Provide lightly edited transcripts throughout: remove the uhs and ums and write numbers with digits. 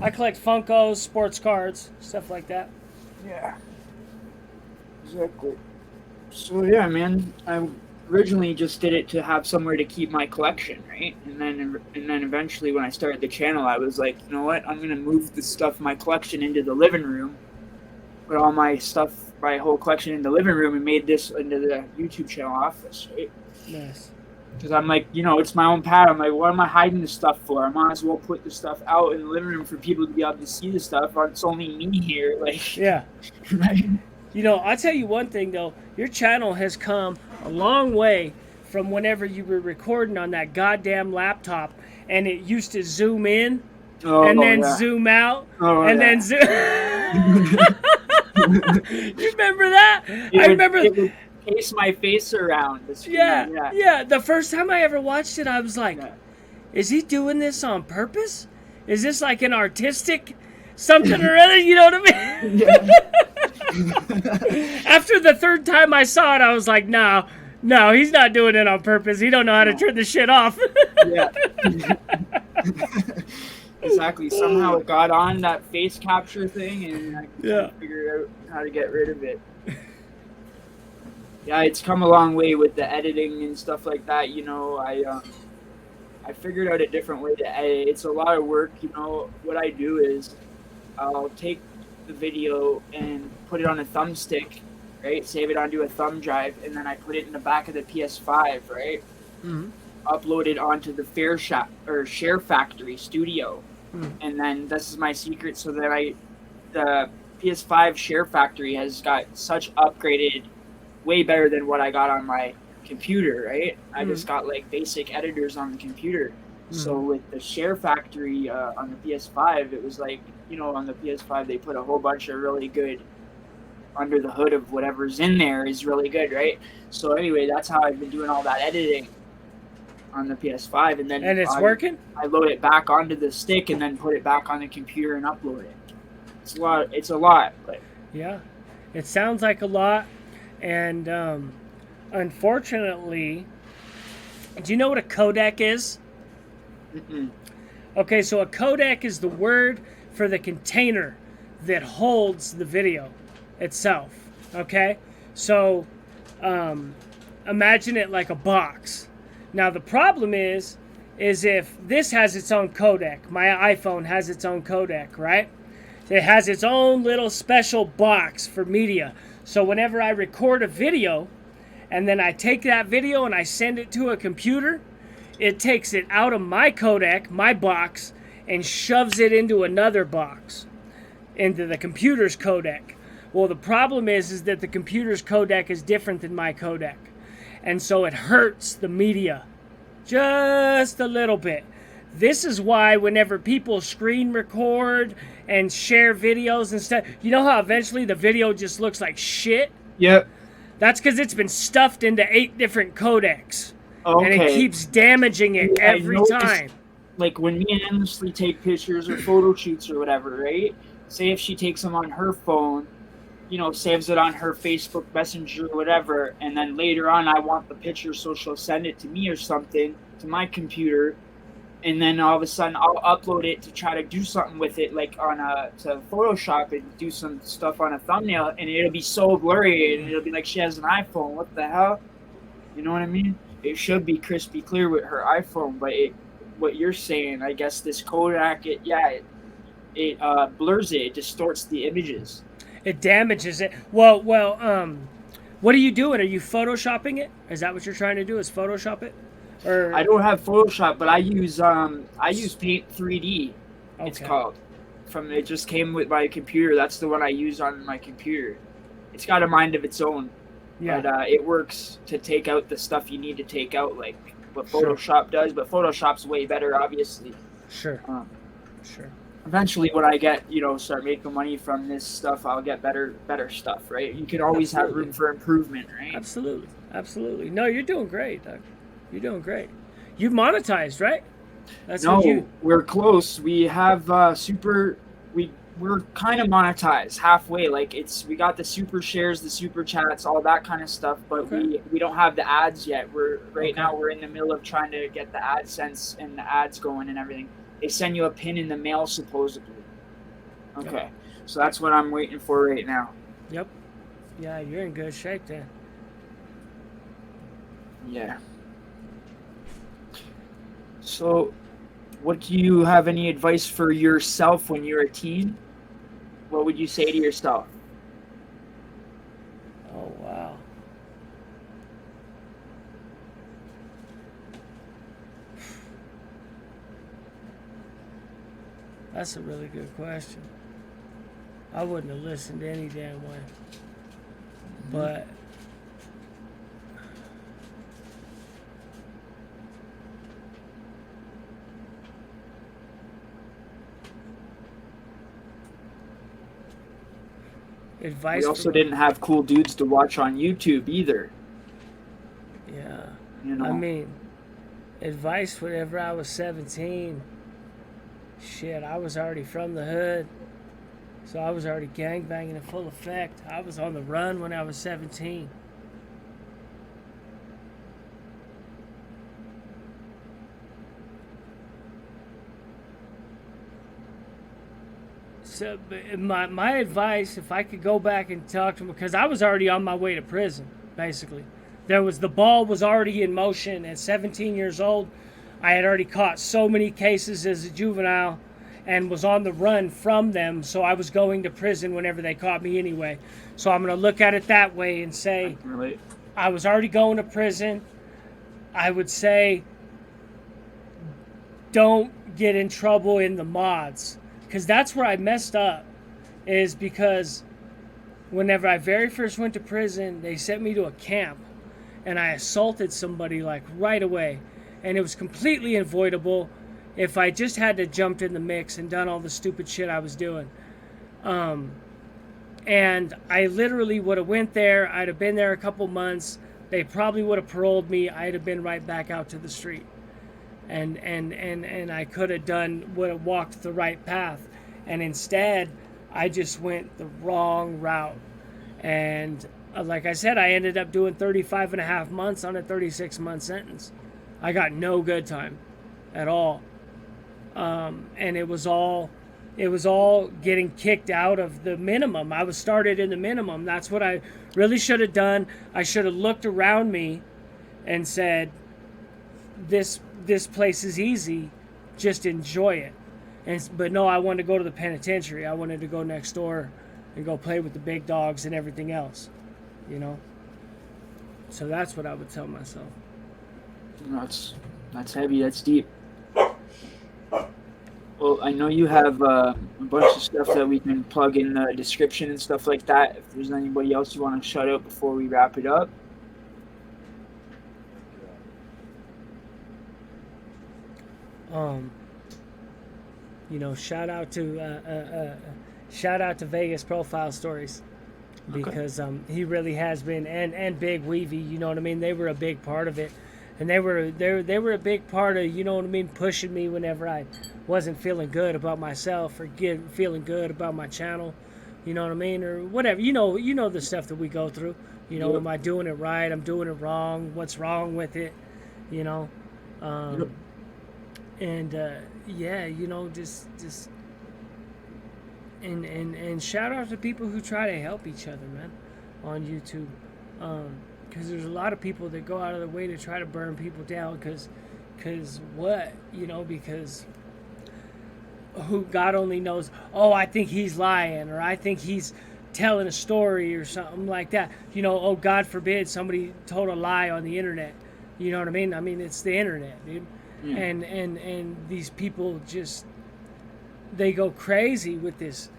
I collect Funkos, sports cards, stuff like that. Yeah, exactly. So yeah, man, I originally just did it to have somewhere to keep my collection, right? And then eventually, when I started the channel, I was like, you know what? I'm gonna move the stuff, my collection, into the living room. Put all my stuff, my whole collection, in the living room, and made this into the YouTube channel office, right? Nice. Because I'm like, it's my own pad. I'm like, what am I hiding this stuff for? I might as well put the stuff out in the living room for people to be able to see the stuff. It's only me here, like, Yeah. right? I'll tell you one thing though. Your channel has come a long way from whenever you were recording on that goddamn laptop and it used to zoom in and Oh then yeah. zoom out Oh and yeah. then zoom. You remember that? I remember. It would pace my face around the screen. Yeah. The first time I ever watched it, I was like, Yeah. is he doing this on purpose? Is this like an artistic something or other? You know what I mean? Yeah. After the third time I saw it, I was like, no, he's not doing it on purpose. He don't know how to turn the shit off. Yeah. Exactly. Somehow it got on that face capture thing, and I couldn't figure out how to get rid of it. Yeah, it's come a long way with the editing and stuff like that. I figured out a different way to edit. It's a lot of work. What I do is I'll take the video and put it on a thumbstick, right? Save it onto a thumb drive, and then I put it in the back of the PS5, right? Mm-hmm. Upload it onto the Share Factory Studio, and then this is my secret. So that the PS5 Share Factory has got such upgraded, way better than what I got on my computer, right? I just got like basic editors on the computer. So with the Share Factory on the PS5, it was like, on the PS5 they put a whole bunch of really good, under the hood of whatever's in there is really good, right? So anyway, that's how I've been doing all that editing on the PS5, and then it's working. I load it back onto the stick and then put it back on the computer and upload it. It's a lot, but yeah, it sounds like a lot, and unfortunately, do you know what a codec is? Mm-mm. Okay, so a codec is the word for the container that holds the video itself. Okay, so imagine it like a box. Now the problem is if this has its own codec, my iPhone has its own codec, right? It has its own little special box for media. So whenever I record a video and then I take that video and I send it to a computer, it takes it out of my codec, my box, and shoves it into another box, into the computer's codec. Well, the problem is that the computer's codec is different than my codec. And so it hurts the media just a little bit. This is why whenever people screen record and share videos and stuff, you know how eventually the video just looks like shit? Yep. That's because it's been stuffed into 8 different codecs. Okay. And it keeps damaging it every time. Like when me and Endlessly take pictures or photo shoots or whatever, right? Say if she takes them on her phone, saves it on her Facebook Messenger or whatever, and then later on I want the picture, so she'll send it to me or something, to my computer, and then all of a sudden I'll upload it to try to do something with it, like to Photoshop and do some stuff on a thumbnail, and it'll be so blurry, and it'll be like she has an iPhone. What the hell? You know what I mean? It should be crispy clear with her iPhone, but what you're saying, I guess this Kodak, it blurs it, distorts the images. It damages it. Well, what are you doing? Are you Photoshopping it? Is that what you're trying to do? Is Photoshop it? Or I don't have Photoshop, but I use Paint 3D. Okay. It's called. It just came with my computer. That's the one I use on my computer. It's got a mind of its own. Yeah. But it works to take out the stuff you need to take out, like what Photoshop does. But Photoshop's way better, obviously. Sure. Sure. Eventually, when I get, start making money from this stuff, I'll get better stuff, right? You can always have room for improvement, right? Absolutely. No, you're doing great, Doug. You're doing great. You've monetized, right? We're close. We have we're kind of monetized halfway. Like we got the super shares, the super chats, all that kind of stuff, but we don't have the ads yet. Now we're in the middle of trying to get the AdSense and the ads going and everything. They send you a pin in the mail, supposedly. Okay. So that's what I'm waiting for right now. Yep. Yeah, you're in good shape then. Yeah. So, what do you have any advice for yourself when you're a teen? What would you say to yourself? Oh, wow. That's a really good question. I wouldn't have listened any damn way. But advice. We also didn't have cool dudes to watch on YouTube either. Yeah. You know? I mean, advice whenever I was 17. Shit, I was already from the hood. So I was already gangbanging in full effect. I was on the run when I was 17. So my advice, if I could go back and talk to him, because I was already on my way to prison, basically. The ball was already in motion at 17 years old. I had already caught so many cases as a juvenile and was on the run from them, so I was going to prison whenever they caught me anyway. So I'm going to look at it that way and say, I was already going to prison. I would say, don't get in trouble in the mods. Because that's where I messed up, is because whenever I very first went to prison, they sent me to a camp, and I assaulted somebody like right away. And it was completely avoidable if I just had to jumped in the mix and done all the stupid shit I was doing. And I literally would have went there. I'd have been there a couple months. They probably would have paroled me. I'd have been right back out to the street. And I could have walked the right path. And instead, I just went the wrong route. And like I said, I ended up doing 35 and a half months on a 36-month sentence. I got no good time at all. And it was all getting kicked out of the minimum. I was started in the minimum. That's what I really should have done. I should have looked around me and said, this place is easy, just enjoy it. But no, I wanted to go to the penitentiary. I wanted to go next door and go play with the big dogs and everything else, you know. So that's what I would tell myself. That's heavy. That's deep. Well, I know you have a bunch of stuff that we can plug in the description and stuff like that. If there's anybody else you want to shout out before we wrap it up. You know, shout out to Vegas Profile Stories, because he really has been, and Big Weavy, you know what I mean. They were a big part of it, and they were a big part of, you know what I mean, pushing me whenever I wasn't feeling good about myself or feeling good about my channel, you know what I mean, or whatever. You know the stuff that we go through. You know, Am I doing it right? I'm doing it wrong. What's wrong with it? You know. And yeah, you know, just and shout out to people who try to help each other, man, on YouTube, because there's a lot of people that go out of their way to try to burn people down, because what, you know, because who God only knows. Oh, I think he's lying, or I think he's telling a story or something like that. You know, oh, God forbid somebody told a lie on the internet. You know what I mean? I mean, it's the internet, dude. And these people just, they go crazy with this,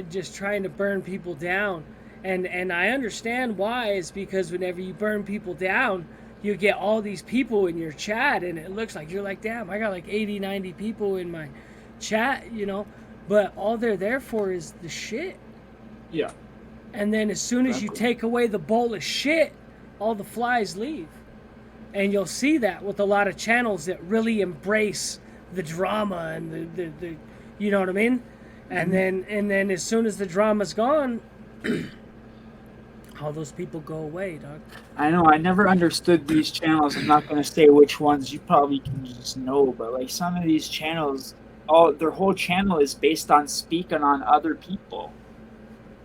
just trying to burn people down. And I understand why. It's because whenever you burn people down, you get all these people in your chat, and it looks like you're like, damn, I got like 80, 90 people in my chat, you know, but all they're there for is the shit. Yeah. And then as soon as you take away the bowl of shit, all the flies leave. And you'll see that with a lot of channels that really embrace the drama and the you know what I mean? And then as soon as the drama's gone, all those people go away, dog. I know. I never understood these channels. I'm not going to say which ones. You probably can just know. But like some of these channels their whole channel is based on speaking on other people,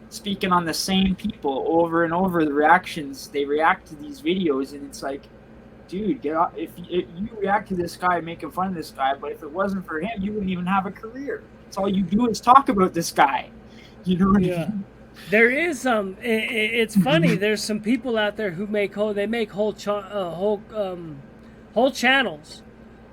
speaking on the same people over and over. The reactions, they react to these videos, and it's like, dude, get off. If you react to this guy making fun of this guy, but if it wasn't for him, you wouldn't even have a career. It's all you do is talk about this guy. You know what I mean? There is it's funny. There's some people out there who make whole channels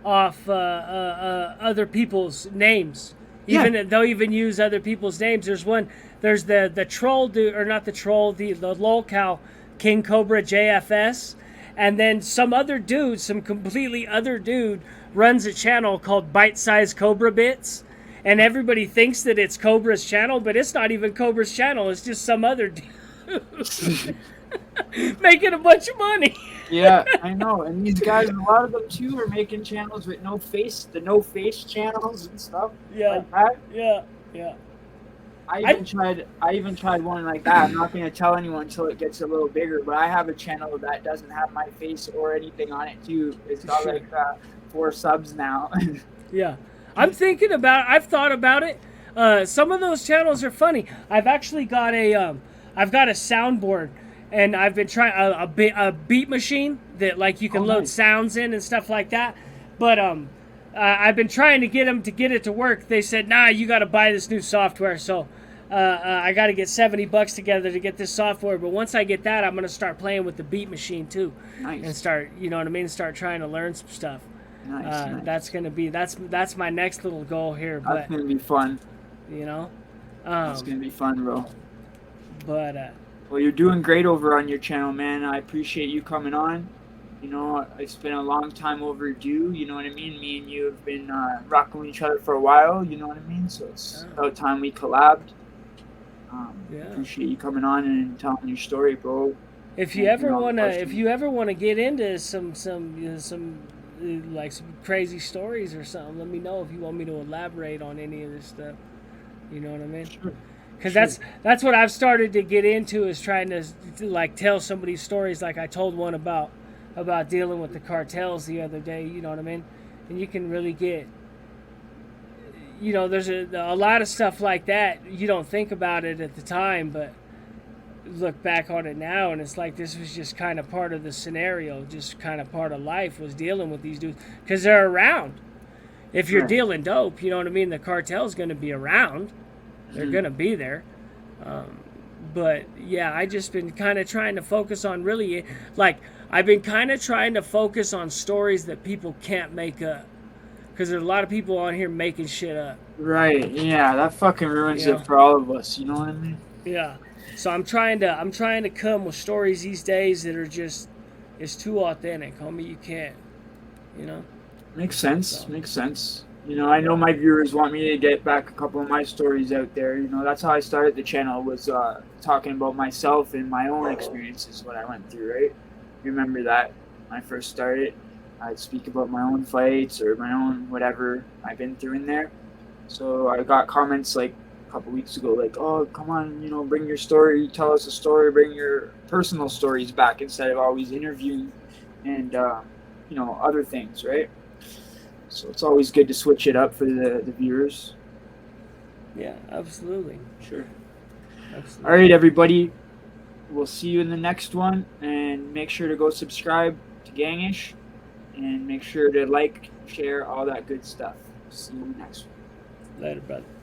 off other people's names. Even they'll even use other people's names. There's the troll dude, or not the troll, the lolcow King Cobra JFS, and then some completely other dude runs a channel called Bite Size Cobra Bits. And everybody thinks that it's Cobra's channel, but it's not even Cobra's channel. It's just some other dude making a bunch of money. Yeah, I know. And these guys, a lot of them too, are making channels with no face channels and stuff. Yeah, like that. Yeah. I even tried one like that. I'm not going to tell anyone until it gets a little bigger, but I have a channel that doesn't have my face or anything on it too. It's got like 4 subs now. Yeah. I've thought about it. Some of those channels are funny. I've actually got a soundboard, and I've been trying a beat machine that like you can load sounds in and stuff like that. But I've been trying to get them to get it to work. They said, nah, you got to buy this new software. So I got to get $70 together to get this software. But once I get that, I'm gonna start playing with the beat machine too, and start, you know what I mean, start trying to learn some stuff. Nice. That's my next little goal here. That's gonna be fun. You know, that's gonna be fun, bro. But well, you're doing great over on your channel, man. I appreciate you coming on. You know, it's been a long time overdue. You know what I mean? Me and you have been rocking with each other for a while. You know what I mean? So it's about time we collabed. Appreciate you coming on and telling your story, bro. If you ever wanna get into some like some crazy stories or something, let me know if you want me to elaborate on any of this stuff. You know what I mean? Sure. Because that's what I've started to get into, is trying to like tell some of these stories. Like I told one about dealing with the cartels the other day. You know what I mean? And you can really get, you know, there's a lot of stuff like that. You don't think about it at the time, but look back on it now, and it's like this was just kind of part of the scenario, just kind of part of life, was dealing with these dudes because they're around. If you're dealing dope, you know what I mean, the cartel's going to be around. They're going to be there. But yeah, I just been kind of trying to focus on I've been kind of trying to focus on stories that people can't make up, because there's a lot of people on here making shit up. Right. Yeah, that fucking ruins it for all of us. You know what I mean? Yeah. So I'm trying to come with stories these days that are just, it's too authentic, homie. You can't, you know. Makes sense. Makes sense. You know, I know my viewers want me to get back a couple of my stories out there. You know, that's how I started the channel, was talking about myself and my own experiences, what I went through, right? You remember that when I first started, I'd speak about my own fights or my own whatever I've been through in there. So I got comments like a couple weeks ago, like, oh, come on, you know, bring your story, tell us a story, bring your personal stories back instead of always interviewing and, you know, other things, right? So it's always good to switch it up for the viewers. Yeah, absolutely. Sure. Absolutely. All right, everybody. We'll see you in the next one. And make sure to go subscribe to Gangish. And make sure to like, share, all that good stuff. See you in the next one. Later, brother.